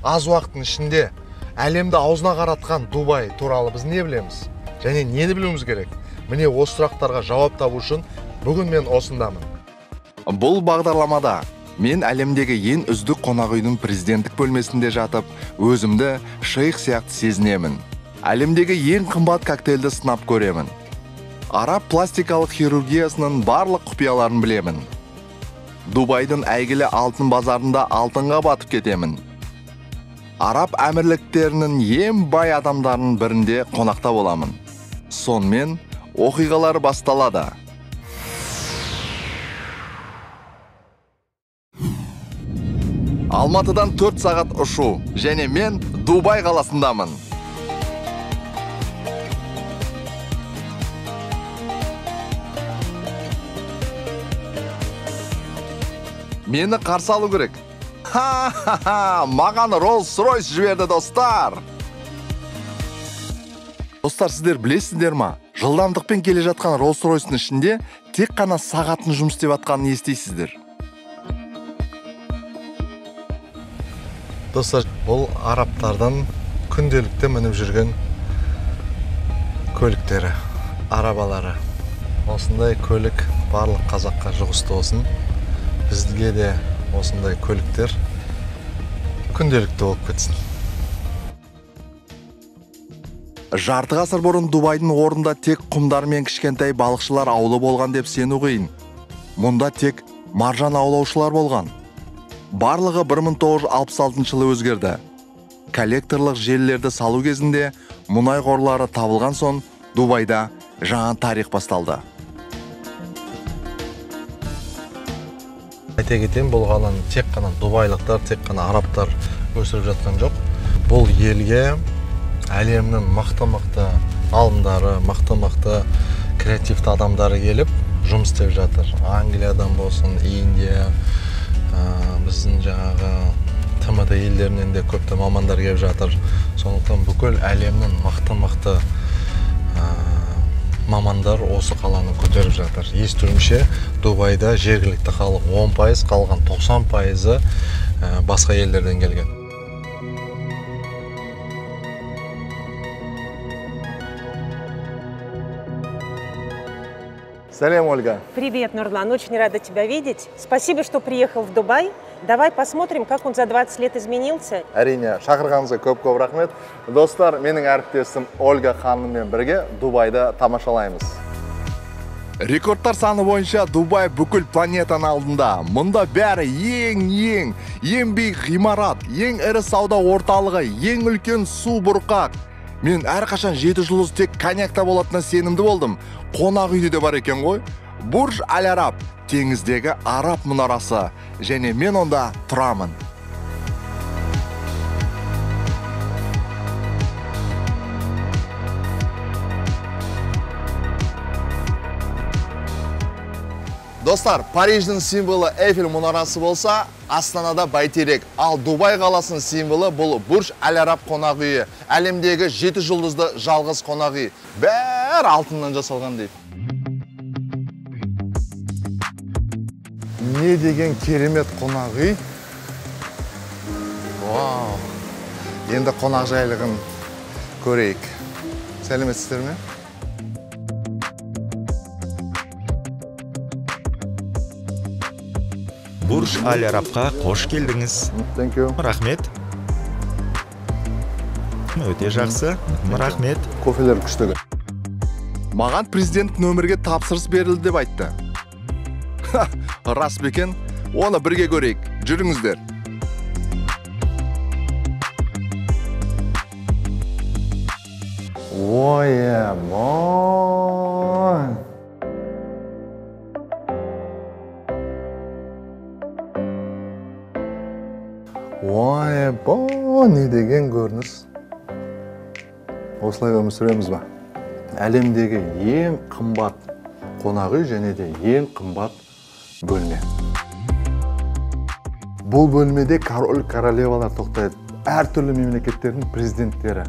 аз уақыттың ішінде әлемді аузына қаратқан Дубай туралы біз не білеміз? Және нені білуіміз керек? Міне осы сұрақтарға жауап табу үшін бүгін мен осындамын. Бұл бағдарламада мен әлемдегі ең үздік қонақ үйдің президенттік бөлмесінде жатып, өзімді шейх сияқты сезінемін. Әлемдегі ең қымбат коктейлді сынап көремін. Араб пластикалық хирургиясының барлық құпияларын білемін. Дубайдың әйгілі алтын базарында алтынға батып кетемін. Араб әмірліктерінің ең бай адамдарының бірінде қонақта боламын. Сонымен оқиғалар басталады. Алматыдан 4 сағат ұшу, және мен Дубай қаласындамын. Мені қарсы алу керек. Ха-ха-ха, маған Rolls-Royce жіберді, достар. Достар, сіздер білесіздер ма? Жылдамдықпен келе жатқан Rolls-Royce'ның ішінде тек қана сағатын жұмыс істеп жатқанын естисіздер. Достар, бұл арабтардан күнделікті мініп жүрген көліктері, арабалары. Осындай көлік барлық қазаққа жұғысты болсын. Бізге де осындай көліктер күнделікті болып кетсін. Жарты ғасыр бұрын Дубайдың орнында тек құмдар мен кішкентай балықшылар аулы болған деп сену қиын. Мұнда тек маржан аулаушылар болған. Барлығы 1966 жылы өзгерді. Коллекторлық желілерді салу кезінде мұнай қорлары табылған соң Дубайда жаңа тарих басталды. Айта кетейін, бұл қаланы тек қана дубайлықтар, тек қана арабтар өсіріп жатқан жоқ. Бұл елге әлемнің мықты-мықты ғалымдары, мықты-мықты креативті адамдары келіп жұмыс істеп жатыр. Англиядан болсын, Индия, біздің жаңағы ТМД елдерінен де көпті мамандар келіп жатыр. Сондықтан бүкіл әлемнің мықты-мықты мамандар осы қаланы көтеріп жатыр. Естуімше, Дубайда жергілікті халық 10%, қалған 90% басқа елдерден келген. Салям, Ольга. Привет, Нурлан. Очень рада тебя видеть. Спасибо, что приехал в Дубай. Давай посмотрим, как он за 20 лет изменился. Әрине, шақырғаныңызға көп-көп рахмет. Достар, менің әріптесім Ольга ханыммен бірге Дубайда тамашалаймыз. Рекордтар саны бойынша Дубай бүкіл планетаның алдында. Мұнда бәрі ең биік ғимарат, ең ірі сауда орталығы, ең үлкен су бұрқақ. Мен әрқашан 7 жұлдыз тек коньякта болатынына сенімді болдым. Қонақ үйде де бар екен ғой. Бурж Аль-Араб, теңіздегі Араб мұнарасы, және мен онда тұрамын. Достар, Париждің символы Эйфель мұнарасы болса, Астанада Бәйтерек. Ал Дубай қаласының символы бұл Бурж Аль-Араб қонақ үйі. Әлемдегі 7 жұлдызды жалғыз қонақ үй. Бәрі алтыннан жасалған дейді. Не деген керемет қонақ үй. Вау. Енді қонақ жайлығын көрейік. Сәлеметсіздер ме? Бурж Аль-Арабқа қош келдіңіз. Рахмет. Өте жақсы. Рахмет. Кофелер күштігі. Маған президент нөмірге тапсырыс берілді деп айтты. Рас бекен, оны бірге көрейік. Жүріңіздер. Ой-мой. Ой-бой, не деген көрініс. Осылай өмір сүреміз ба? Әлемдегі ең қымбат қонақ үй және де ең қымбат бөлме. Бұл бөлмеде король королевалар тоқтайды. Әртүрлі мемлекеттердің президенттері.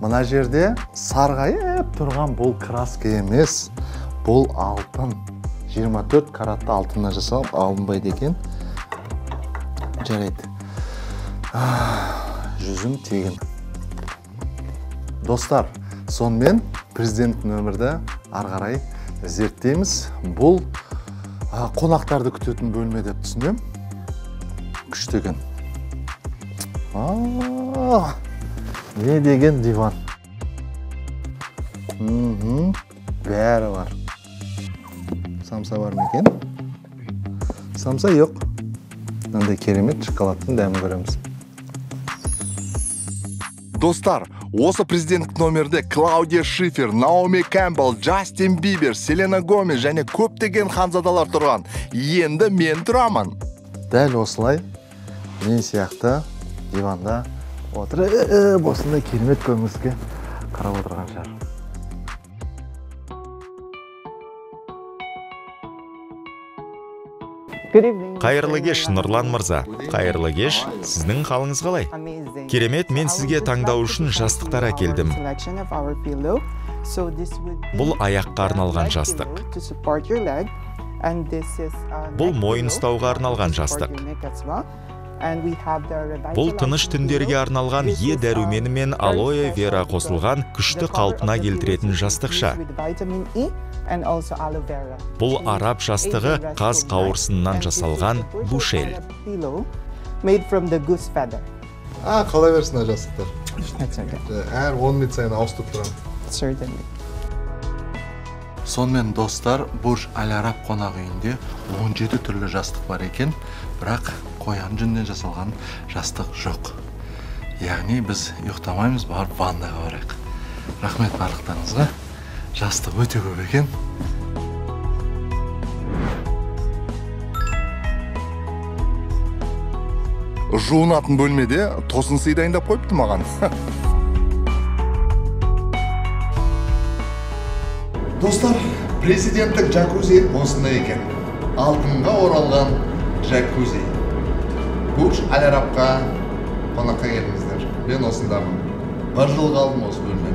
Мына жерде сарғайып тұрған бұл краска емес, бұл алтын. 24 каратты алтыннан жасалып алынбайды екен. Жарайды. жүзім тегін. Достар, сонымен президенттің өмірді ары қарай зерттейміз. Бұл қонақтарды күтетін бөлме деп түсінем. Күштеген. Не деген диван. Бәрі бар. Самса бар ма екен? Самса жоқ. Мынандай керемет шоколадтың дәмін көреміз. Достар, осы президенттік номерде Клаудия Шифер, Наоми Кэмпбелл, Джастин Бибер, Селена Гомес және көптеген ханзадалар тұрған. Енді мен тұрамын. Дәл осылай мен сияқты диванда отырып, осындай керемет көңілсізге қарап отырған шығар. Қайырлы кеш, Нұрлан мырза. Қайырлы кеш, сіздің қалыңыз қалай? Керемет, мен сізге таңдау үшін жастықтар әкелдім. Бұл аяққа арналған жастық. Бұл мойын ұстауға арналған жастық. Бұл тыныш түндерге арналған Е дәрумені мен алоэ вера қосылған күшті қалпына келтіретін жастықша. Бұл араб жастығы қаз қауырсыннан жасалған бушель. Қалай берсін жастықтар? Әр 10 минут сайын ауыстырып тұрам. Сонымен достар, Бурж Аль Араб қонақ үйінде 17 түрлі жастық бар екен, бірақ қоян жүннен жасалған жастық жоқ. Яғни біз ұйықтамаймыз, барып ваннаға барайық. Рахмет барлықтарыңызға. Жастық өте көп екен. Жуынатын бөлмеде тосын сый дайындап қойыпты маған. Достар, президенттік джакузи осындай екен. Алтынға оралған джакузи. Бурж Аль Арабқа қонаққа келдіңіздер. Мен осындамын. 1 жыл қалдым осы бөлме.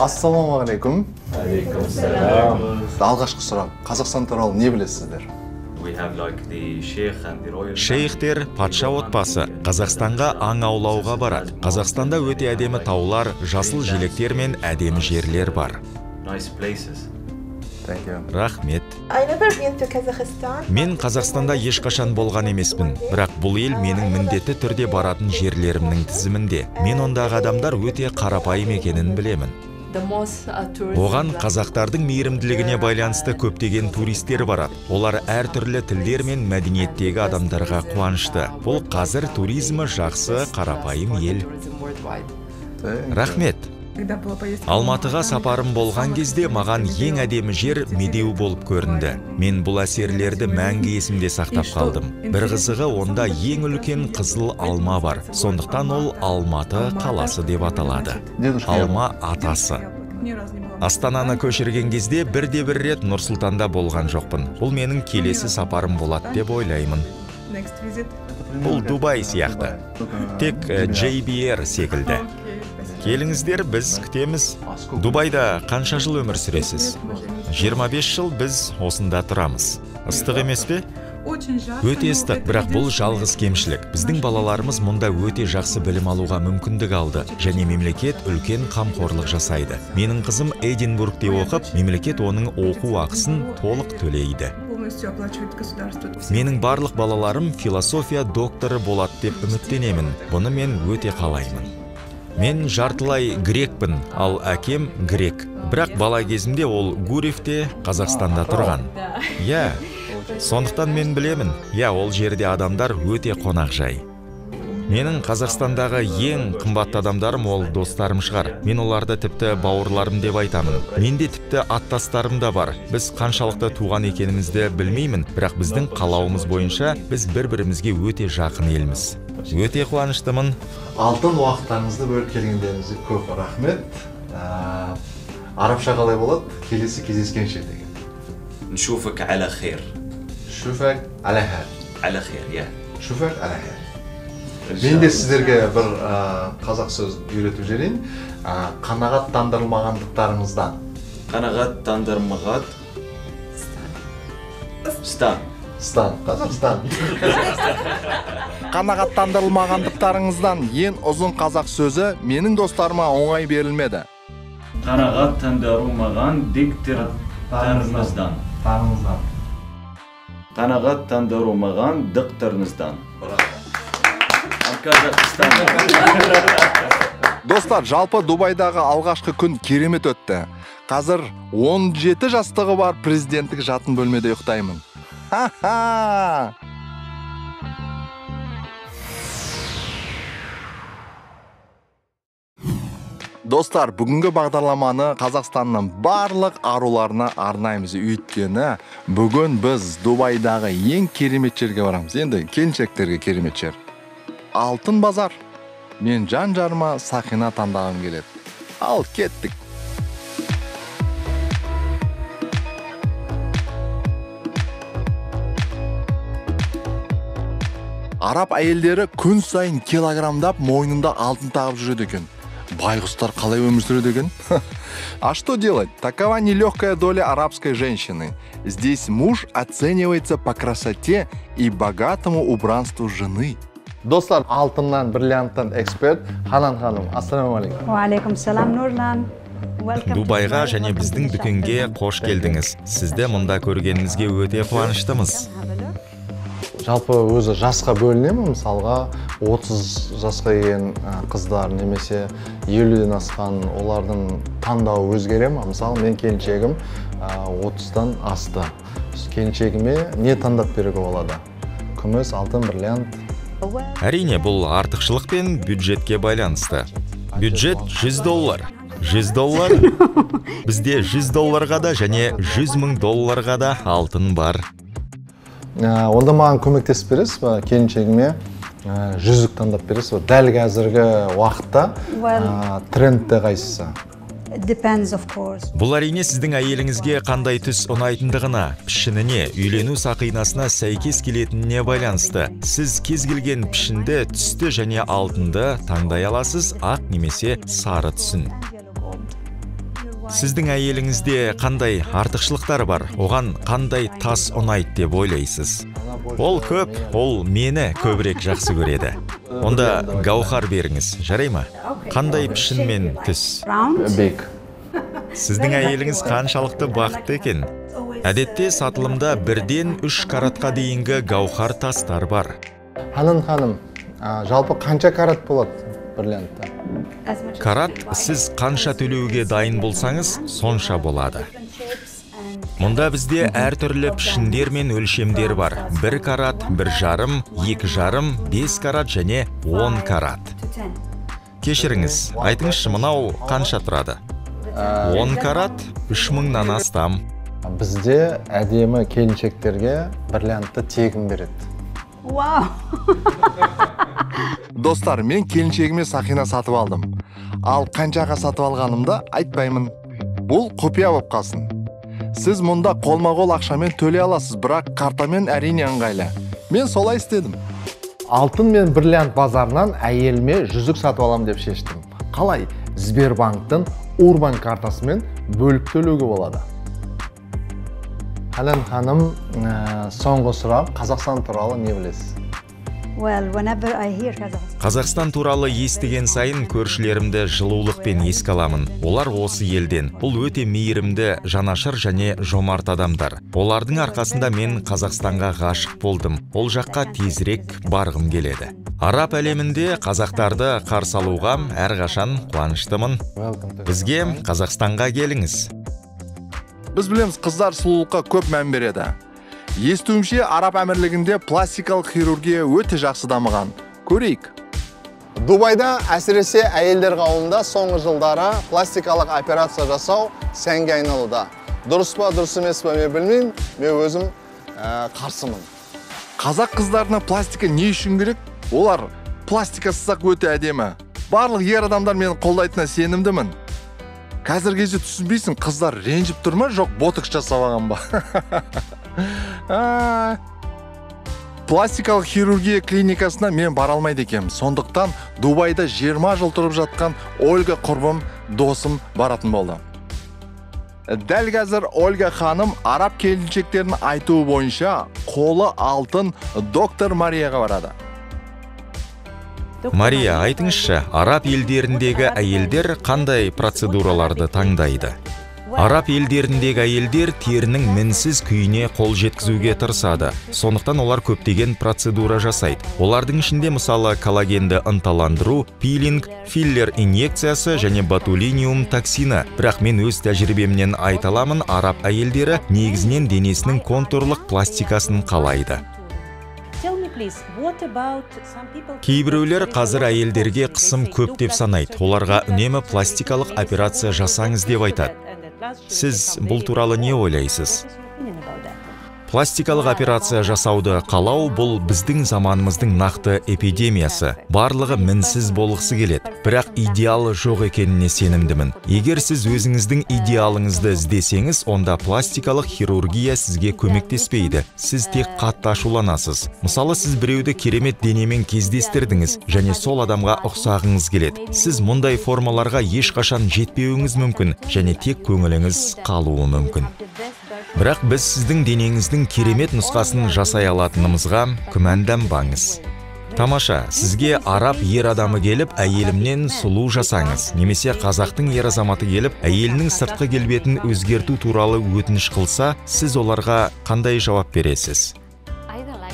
Ассалаумағалейкум. Алейкум салам. Алғашқы сұрақ, Қазақстан туралы не білесіздер? Шейхтер патша отбасы Қазақстанға аң аулауға барады. Қазақстанда өте әдемі таулар, жасыл желектер мен әдемі жерлер бар. Рахмет. Мен Қазақстанда ешқашан болған емеспін, бірақ бұл ел менің міндетті түрде баратын жерлерімнің тізімінде. Мен ондағы адамдар өте қарапайым екенін білемін. Оған қазақтардың мейірімділігіне байланысты көптеген туристер барады. Олар әртүрлі тілдер мен мәдениеттегі адамдарға қуанышты. Бұл қазір туризмі жақсы, қарапайым ел. Рахмет. Алматыға сапарым болған кезде маған ең әдемі жер Медеу болып көрінді. Мен бұл әсерлерді мәңгі есімде сақтап қалдым. Бір қызығы, онда ең үлкен қызыл алма бар. Сондықтан ол Алматы қаласы деп аталады. Алма атасы. Астананы көшірген кезде бірде-бір рет Нұр-Сұлтанда болған жоқпын. Бұл менің келесі сапарым болады деп ойлаймын. Бұл Дубай сияқты. Тек JBR секілді. Келіңіздер, біз күтеміз. Дубайда қанша жыл өмір сүресіз? 25 жыл біз осында тұрамыз. Ыстық емес пе? Өте ыстық, бірақ бұл жалғыз кемшілік. Біздің балаларымыз мұнда өте жақсы білім алуға мүмкіндік алды, және мемлекет үлкен қамқорлық жасайды. Менің қызым Эдинбургте оқып, мемлекет оның оқу ақысын толық төлейді. Менің барлық балаларым философия докторы болады деп үміттенемін. Бұны мен өте қалаймын. Мен жартылай грекпін, ал әкем грек. Бірақ бала кезімде ол Гурьевте, Қазақстанда тұрған. Я, сондықтан мен білемін. Я, ол жерде адамдар өте қонақжай. Менің Қазақстандағы ең қымбатты адамдарым ол достарым шығар. Мен оларды тіпті бауырларым деп айтамын. Менде тіпті аттастарым да бар. Біз қаншалықты туған екенімізді білмеймін, бірақ біздің қалауымыз бойынша біз бір-бірімізге өте жақын елміз. Өте қуаныштымын. Алтын уақыттарыңызды бөліп келгендеріңізге көп рахмет. Арабша қалай болады? Келесі кездескенше деген. نشوفك على خير. Шуфак аля хәр. على خير, يا. Шуфак аля хәр. Мен де сіздерге бір қазақ сөз үйретіп жіберейін. Қанағаттандырмаған. Стан. Стан, Қазақстан. Қанағаттандырылмағандықтарыңыздан ең ұзын қазақ сөзі менің достарыма оңай берілмеді. Қанағаттандырылмаған дикторыңыздан. Қанағаттандырылмаған дикторыңыздан. Қазақстан. Достар, жалпы Дубайдағы алғашқы күн керемет өтті. Қазір 17 жастығы бар президенттік жатын бөлмеде ұйықтаймын. Ха-ха! Достар, бүгінгі бағдарламаны Қазақстанның барлық аруларына арнаймыз. Өйткені бүгін біз Дубайдағы ең керемет жерге барамыз. Енді келіншектерге керемет жер. Алтын базар. Мен жан-жарыма Сақина таңдағым келеді. Ал кеттік. Араб әйелдері күн сайын килограммдап мойнында алтын тағып жүреді екен. Байғұстар қалай өмір сүреді екен? А что делать? Такова нелегкая доля арабской женщины. Здесь муж оценивается по красоте и богатому убранству жены. Достар, алтыннан, бриллианттан эксперт Ханан ханым. Ассаламуалейкум. Уалейкум салам, Нурлан. Дубайға және біздің дүкенге қош келдіңіз. Сізді мұнда көргенімізге өте қуаныштымыз. Жалпы өзі жасқа бөлінемін, мысалға 30 жасқа келген қыздар немесе 50-ден асқан олардың таңдауы өзгере ме? Мысалы, мен келіншегім 30-дан асты. Келіншегіме не таңдап беруге болады? Күміс, алтын, бриллиант. Әрине, бұл артықшылық пен бюджетке байланысты. Бюджет $100. $100. Бізде $100 да және $100,000 да алтын бар. Онда маған көмектесіп бересіз ба? Келіншегіме жүзік таңдап бересіз ба? Дәл қазіргі уақытта трендте қайсысы? Depends, of course. Бұл әрине сіздің әйеліңізге қандай түс ұнайтындығына, пішініне, үйлену сақинасына сәйкес келетініне байланысты. Сіз кез келген пішінді, түсті және алтынды таңдай аласыз, ақ немесе сары түсін. Сіздің әйеліңізде қандай артықшылықтар бар, оған қандай тас ұнайды деп ойлайсыз? Ол көп, ол мені көбірек жақсы көреді. Онда гаухар беріңіз, жарай ма? Қандай пішін мен түс? Бек. Сіздің әйеліңіз қаншалықты бақытты екен? Әдетте сатылымда 1-ден 3 каратқа дейінгі гаухар тастар бар. Ханан ханым, жалпы қанша карат болады бриллиантта? Карат сіз қанша төлеуге дайын болсаңыз, сонша болады. Мұнда бізде әртүрлі пішіндер мен өлшемдер бар. 1 карат, 1,5, 2,5, 5 карат және 10 карат. Кешіріңіз, айтыңызшы, мынау қанша тұрады? 10 карат 3,000-нан астам. Бізде әдемі келіншектерге бриллиантты тегін береді. Вау! Достар, мен келіншегіме Сақина сатып алдым. Ал қаншаға сатып алғанымды айтпаймын. Бұл құпия болып қалсын. Сіз мұнда қолма-қол ақшамен төлей аласыз, бірақ картамен әрине ыңғайлы. Мен солай істедім. Алтын мен бриллиант базарынан әйеліме жүзік сатып алам деп шештім. Қалай? Сбербанктың Урбан картасымен бөліп төлеуге болады. Ханан ханым, соңғы сұрақ, Қазақстан туралы не білесіз? Well, whenever I hear Kazakhstan. Қазақстан туралы естіген сайын көршілерімді жылулықпен еске аламын. Олар осы елден. Бұл өте мейірімді, жанашыр және жомарт адамдар. Олардың арқасында мен Қазақстанға ғашық болдым. Ол жаққа тезірек барғым келеді. Араб әлемінде қазақтарды қарсы алуға әрқашан қуаныштымын. Бізге Қазақстанға келіңіз. Біз білеміз, қыздар сұлулыққа көп мән береді. Естуімше, Араб әмірлігінде пластикалық хирургия өте жақсы дамыған. Көрейік. Дубайда әсіресе әйелдер қауымында соңғы жылдары пластикалық операция жасау сәнге айналуда. Дұрыс па, дұрыс емес па, мен білмеймін, мен өзім қарсымын. Қазақ қыздарына пластика не үшін керек? Олар пластикасыз-ақ өте әдемі. Барлық ер адамдар мені қолдайтынына сенімдімін. Қазір кезде түсінбейсің, қыздар ренжіп тұр ма, жоқ ботокс жасап алған ба? Пластикалық хирургия клиникасына мен бара алмайды екенмін. Сондықтан Дубайда 20 жыл тұрып жатқан Ольга құрбым, досым баратын болды. Дәл қазір Ольга ханым араб келіншектерінің айтуы бойынша қолы алтын доктор Марияға барады. Мария, айтыңызшы, араб елдеріндегі әйелдер қандай процедураларды таңдайды? Араб елдеріндегі әйелдер терінің мінсіз күйіне қол жеткізуге тырысады. Сондықтан олар көптеген процедура жасайды. Олардың ішінде мысалы коллагенді ынталандыру, пилинг, филлер инъекциясы және ботулиниум токсины. Бірақ мен өз тәжірибемнен айта аламын, араб әйелдері негізінен денесінің контурлық пластикасын қалайды. Кейбіреулер қазір әйелдерге қысым көп деп санайды. Оларға үнемі пластикалық операция жасаңыз деп айтады. Сіз бұл туралы не ойлайсыз? Пластикалық операция жасауды қалау бұл біздің заманымыздың нақты эпидемиясы. Барлығы мінсіз болғысы келеді. Бірақ идеалы жоқ екеніне сенімдімін. Егер сіз өзіңіздің идеалыңызды іздесеңіз, онда пластикалық хирургия сізге көмектеспейді. Сіз тек қатты ашуланасыз. Мысалы, сіз біреуді керемет денемен кездестірдіңіз және сол адамға ұқсағыңыз келеді. Сіз мұндай формаларға ешқашан жетпеуіңіз мүмкін және тек көңіліңіз қалуы мүмкін. Бірақ біз сіздің денеңіздің керемет нұсқасын жасай алатынымызға күмәнданбаңыз. Тамаша, сізге араб ер адамы келіп, әйелімнен сұлу жасаңыз, немесе қазақтың ер азаматы келіп, әйелінің сыртқы келбетін өзгерту туралы өтініш қылса, сіз оларға қандай жауап бересіз?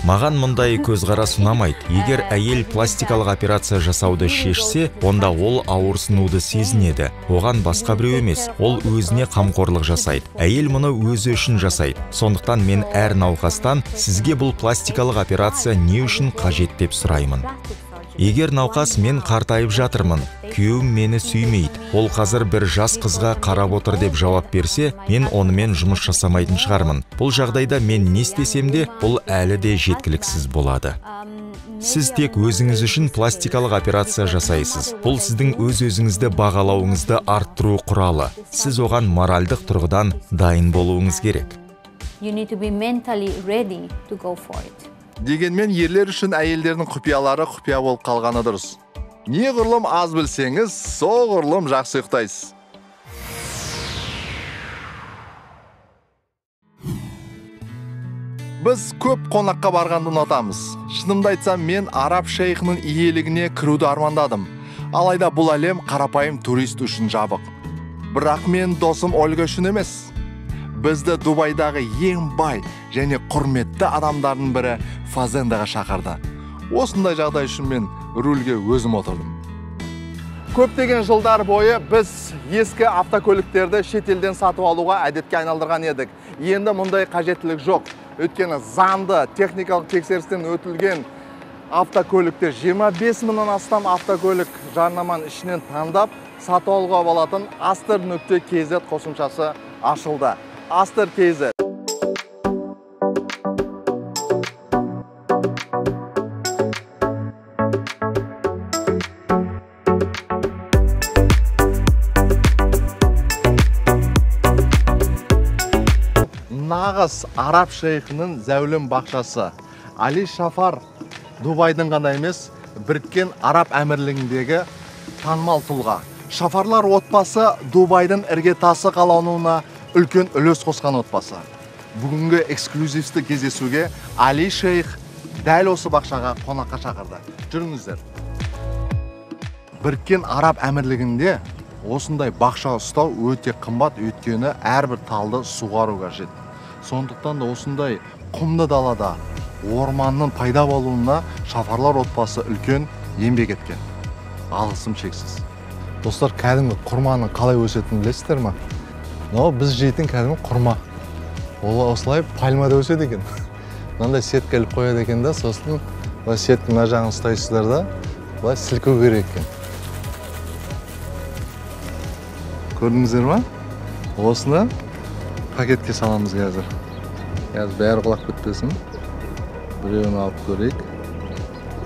Маған мұндай көзқарас ұнамайды. Егер әйел пластикалық операция жасауды шешсе, онда ол ауырсынуды сезінеді. Оған басқа біреу емес, ол өзіне қамқорлық жасайды. Әйел мұны өзі үшін жасайды. Сондықтан мен әр науқастан сізге бұл пластикалық операция не үшін қажет деп сұраймын. Егер науқас мен қартайып жатырмын, күйеуім мені сүймейді, ол қазір бір жас қызға қарап отыр деп жауап берсе, мен онымен жұмыс жасамайтын шығармын. Бұл жағдайда мен не істесем де, бұл әлі де жеткіліксіз болады. Сіз тек өзіңіз үшін пластикалық операция жасайсыз. Бұл сіздің өз-өзіңізді бағалауыңызды арттыру құралы. Сіз оған моральдық тұрғыдан дайын болуыңыз керек. Дегенмен ерлер үшін әйелдердің құпиялары құпия болып қалғаны дұрыс. Не ғұрлым аз білсеңіз, сол ғұрлым жақсы ұйықтайсыз. Біз көп қонаққа барғанды ұнатамыз. Шынымды айтсам, мен араб шейхінің иелігіне кіруді армандадым. Алайда бұл әлем қарапайым турист үшін жабық. Бірақ мен досым Ольга үшін емес. Бізді Дубайдағы ең бай және құрметті адамдардың бірі Фазендаға шақырды. Осындай жағдай үшін мен рульге өзім отырдым. Көптеген жылдар бойы біз ескі автокөліктерді шетелден сатып алуға әдетке айналдырған едік. Енді мұндай қажеттілік жоқ. Өйткені заңды техникалық тексерістен өтілген автокөліктер 25 мыңнан астам автокөлік жарнаманың ішінен таңдап сатып алуға болатын Aster.kz қосымшасы ашылды. Aster.kz. Нағыз араб шейхінің зәулім бақшасы. Али Шафар Дубайдың ғана емес, Біріккен Араб Әмірлігіндегі танымал тұлға. Шафарлар отбасы Дубайдың іргетасы қалануына үлкен үлес қосқан отбасы. Бүгінгі эксклюзивті кездесуге Али шейх дәл осы бақшаға қонаққа шақырды. Жүріңіздер. Біріккен Араб Әмірлігінде осындай бақша ұстау өте қымбат, өйткені әрбір талды суғару қажет. Сондықтан да осындай құмды далада орманның пайда болуына шафарлар отбасы үлкен еңбек еткен. Алғысым шексіз. Достар, кәдімгі құрманың қалай өсетінін білесіздер ме? Біз жейтін кәдімгі құрма. Ол осылай пальмада өседі екен. Мынандай сетка іліп қояды екен да, сосын сеткі мына жағын ұстайсыздар да, былай сілкеу керек екен. Көрдіңіздер ме? Осыны пакетке саламыз қазір. Қазір бәрі құлап кетпесін. Біреуін алып көрейік.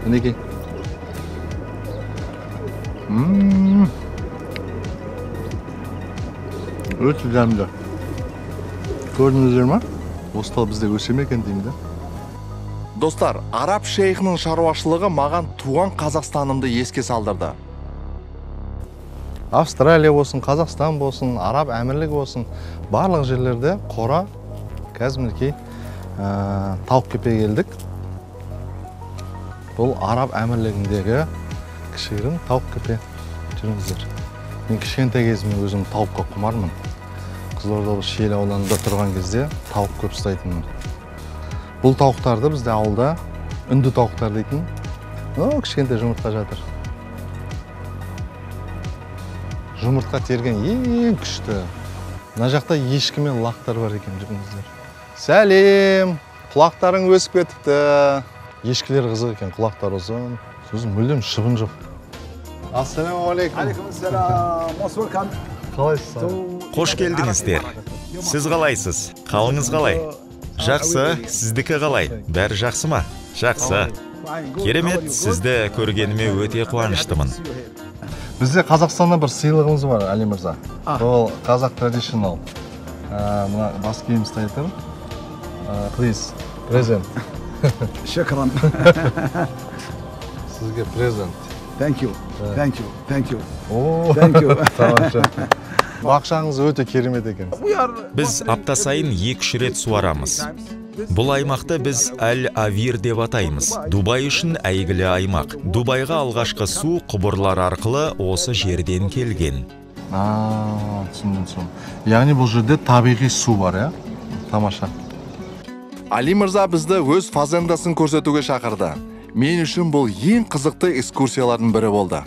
Мінекей. Өте дәмді. Көрдіңіздер ме? Осылай бізде өсе ме екен деймін да. Достар, араб шейхінің шаруашылығы маған туған Қазақстанымды еске салдырды. Австралия болсын, Қазақстан болсын, Араб әмірлігі болсын, барлық жерлерде қора қазір мінекей тауық кепе келдік. Бұл Араб әмірлігіндегі кішігірім тауық кепе. Жүріңіздер. Мен кішкентай кезімде өзім тауыққа құмармын. Қызылорда Шиелі ауданында тұрған кезде тауық көп ұстайтынмын. Бұл тауықтарды бізде ауылда үнді тауықтар дейтін. Кішкентай жұмыртқа жатыр. Жұмыртқа терген ең күшті. Мына жақта ешкі мен лақтар бар екен, жүріңіздер. Сәлем! Құлақтарың өсіп кетіпті. Ешкілер қызық екен, құлақтар ұзын. Сөзім мүлдем шыбын жоқ. Ассалаумағалейкум. Алейкумассалам. Most welcome. Қалайсыз? Қош келдіңіздер. Сіз қалайсыз? Қалыңыз қалай? Жақсы, сіздікі қалай? Бәрі жақсы ма? Жақсы. Керемет, сізді көргеніме өте қуаныштымын. Бізде Қазақстанда бір сыйлығымыз бар, Али мырза. Ол Қазақ traditional. Мына бас киім ұстайтын. Please, present. Шакран. Сізге present. Thank you. Thank you. Thank you. Thank you. Тамаша. Бақшаңыз өте керемет екен. Біз апта сайын 2-3 рет суарамыз. Бұл аймақты біз Аль-Авир деп атаймыз. Дубай үшін әйгілі аймақ. Дубайға алғашқы су құбырлар арқылы осы жерден келген. Түсіндім. Яғни бұл жерде табиғи су бар, Тамаша. Али мырза бізді өз фазендасын көрсетуге шақырды. Мен үшін бұл ең қызықты экскурсиялардың бірі болды.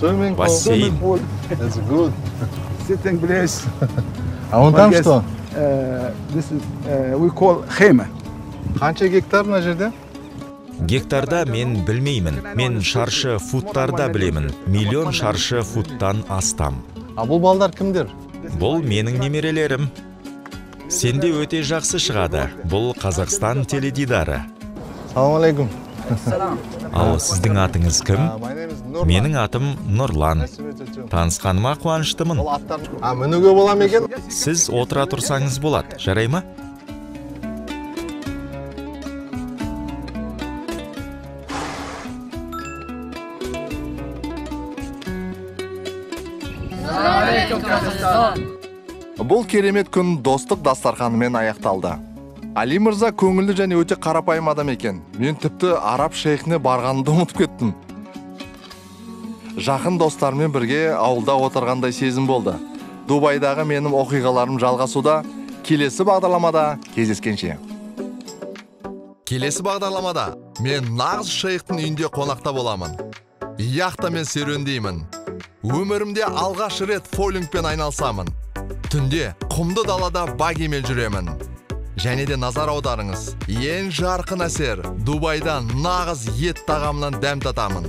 Бассейн. It's good. Sitting place. А вон там что? This is we call хейма. Қанша гектар мына жерде? Гектарда мен білмеймін. Мен шаршы футтарда білемін. 1 000 000 шаршы футтан астам. А бұл балдар кімдер? Бұл менің немерелерім. Сенде өте жақсы шығады. Бұл Қазақстан теледидары. Салам алейкум. Ал сіздің атыңыз кім? Менің атым Нұрлан. Танысқаныма қуаныштымын. Мінуге бола ма екен? Сіз отыра тұрсаңыз болады, жарай ма? Бұл керемет күн достық дастарханымен аяқталды. Али мырза көңілді және өте қарапайым адам екен. Мен тіпті араб шейхіне барғанымды ұмытып кеттім. Жақын достармен бірге ауылда отырғандай сезім болды. Дубайдағы менің оқиғаларым жалғасуда. Келесі бағдарламада кездескенше. Келесі бағдарламада мен нағыз шейхтің үйінде қонақта боламын. Яхта мен серуендеймін. Өмірімде алғаш рет фойлингпен айналсамын. Түнде құмды далада багимен жүремін. Және де назар аударыңыз. Ең жарқын әсер Дубайдан нағыз ет тағамынан дәм татамын.